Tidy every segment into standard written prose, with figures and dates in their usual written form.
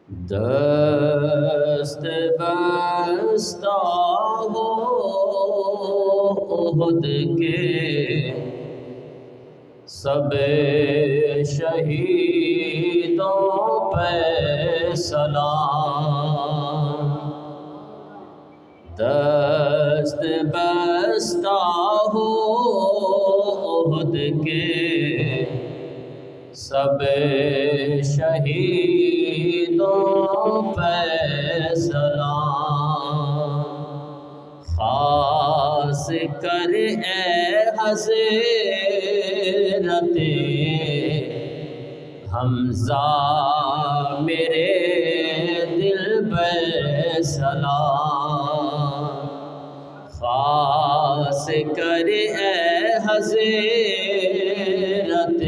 دست بستہ ہو احد کے سب شہیدوں پہ سلام۔ دست بستہ ہو احد کے سب شہیدوں پہ سلام۔ خاص کر اے حضرت حمزہ میرے دل پہ سلام۔ خاص کر اے حضرت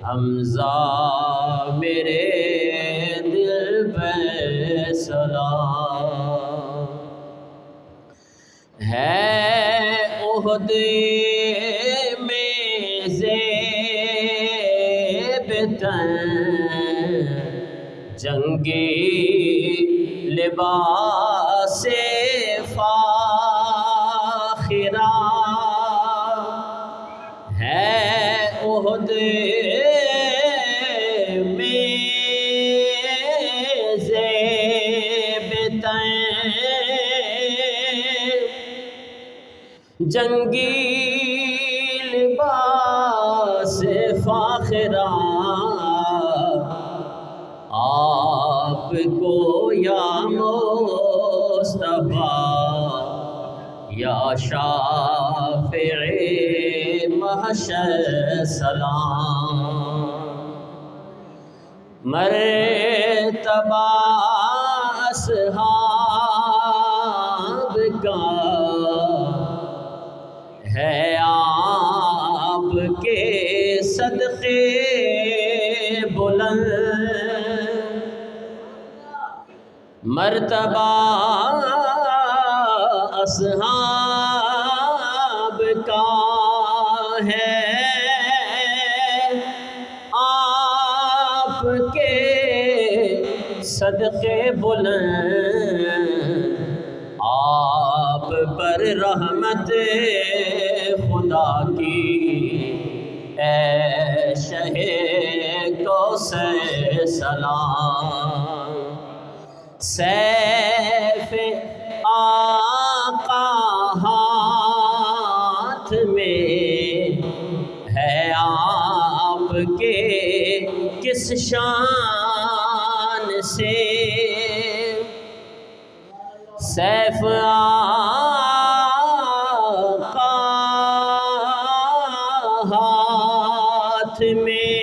حمزہ میرے دل پہ سلام۔ ہے احد میں زیب تن جنگی لباس فاخرہ، ہے احد میں زیب تن جنگی لباس فاخرہ، آپ کو یا مصطفیٰ یا شافع محشر سلام۔ مرتبہ اصحاب کا ہے آپ کے صدقے بلند، مرتبہ اصحاب کا ہے آپ کے صدقے بلند، آپ پر رحمت خدا کی اے شہ کوثر سلام۔ سیف آقا ہاتھ میں ہے آپ کے کس شان سے، سیف آقا ہاتھ میں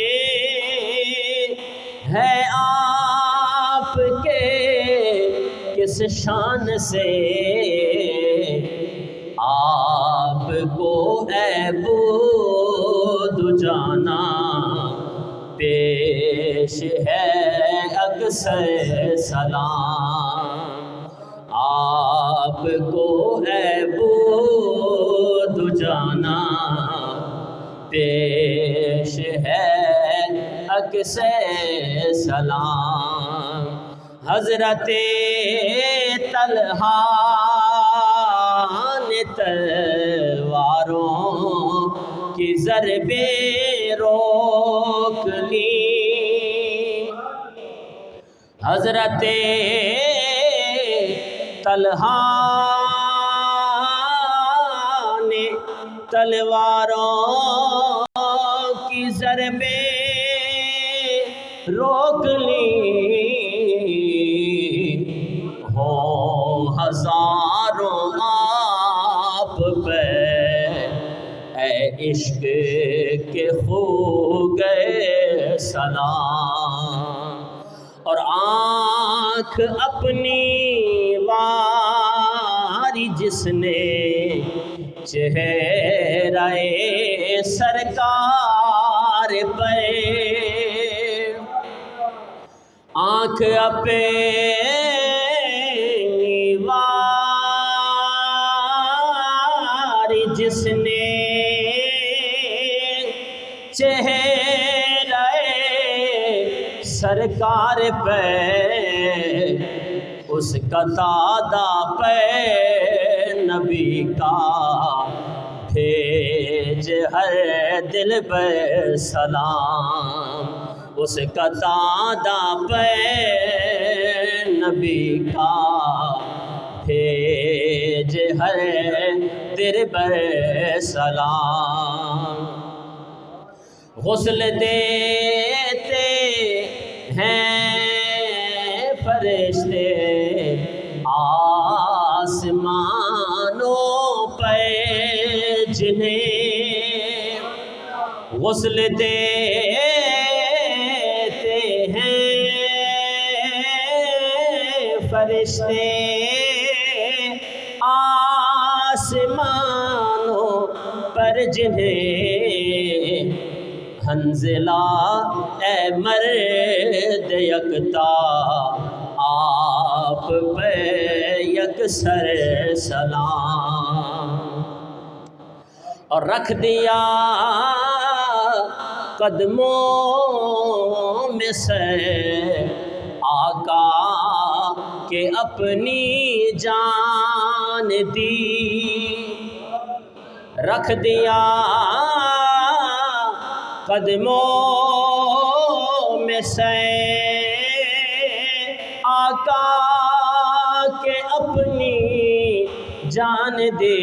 ہے آپ کے کس شان سے، آپ کو اے بود جانا پیش ہے اکثر سلام۔ آپ کو اے بود جانا پیش ہے اکثر سلام۔ حضرت طلحہ نے تلواروں کی ضربیں روک لی، حضرت طلحہ نے تلواروں کی ضربیں روک لی، ہوں ہزاروں آپ پہ اے عشق کے خو گئے سلام۔ اور آنکھ اپنی واری جس نے چہرہ سرکار پہ، آنکھ اپنی واری جس نے چہرہ سرکار پہ اس کا دادا پہ نبی کا بھیج ہر دل پہ سلام اس کا دادا پہ نبی کا بھیج ہر دل پہ سلام غسل دیتے ہیں فرشتے آسمانوں پہ جنہیں غسل دیتے ہیں فرشتے آسمانوں پر جنہیں حنزلہ اے مرد یکتا آپ پہ یکسر سلام اور رکھ دیا قدموں میں سے آقا کہ اپنی جان دی رکھ دیا قدموں میں سے آقا کے اپنی جان دی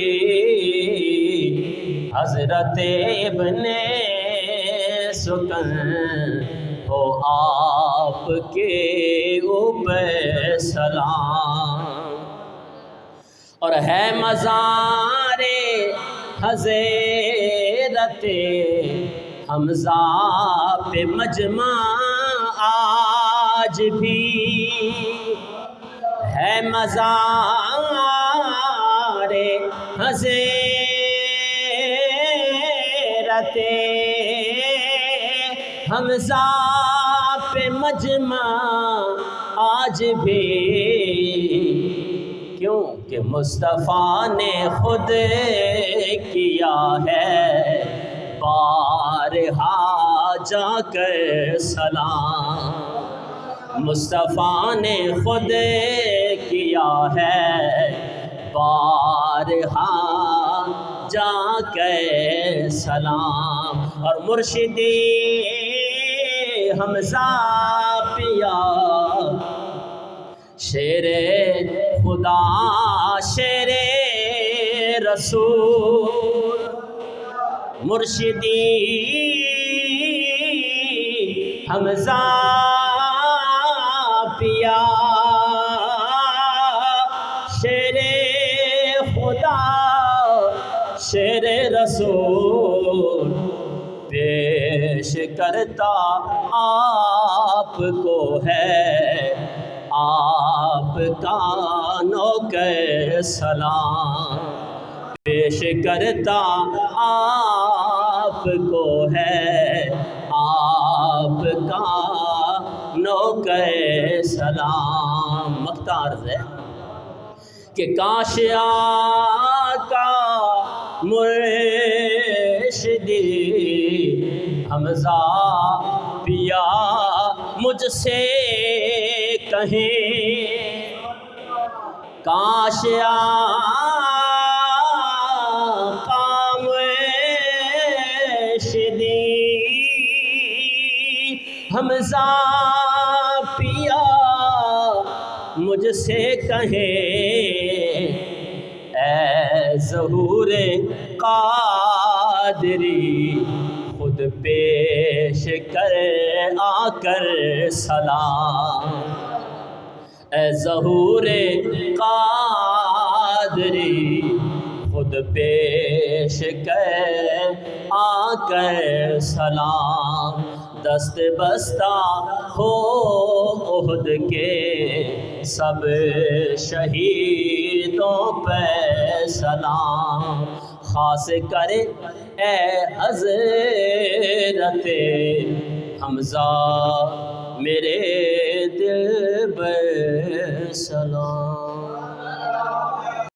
حضرت ابن سکن ہو آپ کے اوپر سلام اور ہے مزار حضرت حمزہ پہ مجمع آج بھی ہے مزار حضرت حمزہ پہ مجمع آج بھی کیوں کہ مصطفیٰ نے خود کیا ہے بارہا جا کر سلام مصطفیٰ نے خود کیا ہے بارہا جا کر سلام اور مرشدی حمزہ پیا شیر خدا شیر رسول مرشدی حمزہ پیا شیر خدا شیر رسول پیش کرتا آپ کو ہے آپ کا نوکر سلام پیش کرتا آپ کو ہے آپ کا نوکر سلام مقطع عرض ہے کہ کاش آقا مرشدی حمزہ پیا مجھ سے کہیں کاش آقا مرشدی حمزہ پیا مجھ سے کہیں اے ظہور قادری خود پیش کر آ کر سلام اے ظہور قادری خود پیش کر آ کر سلام دست بستہ ہو احد کے سب شہیدوں پہ سلام خاص کرے اے حضرت حمزہ میرے دل پر سلام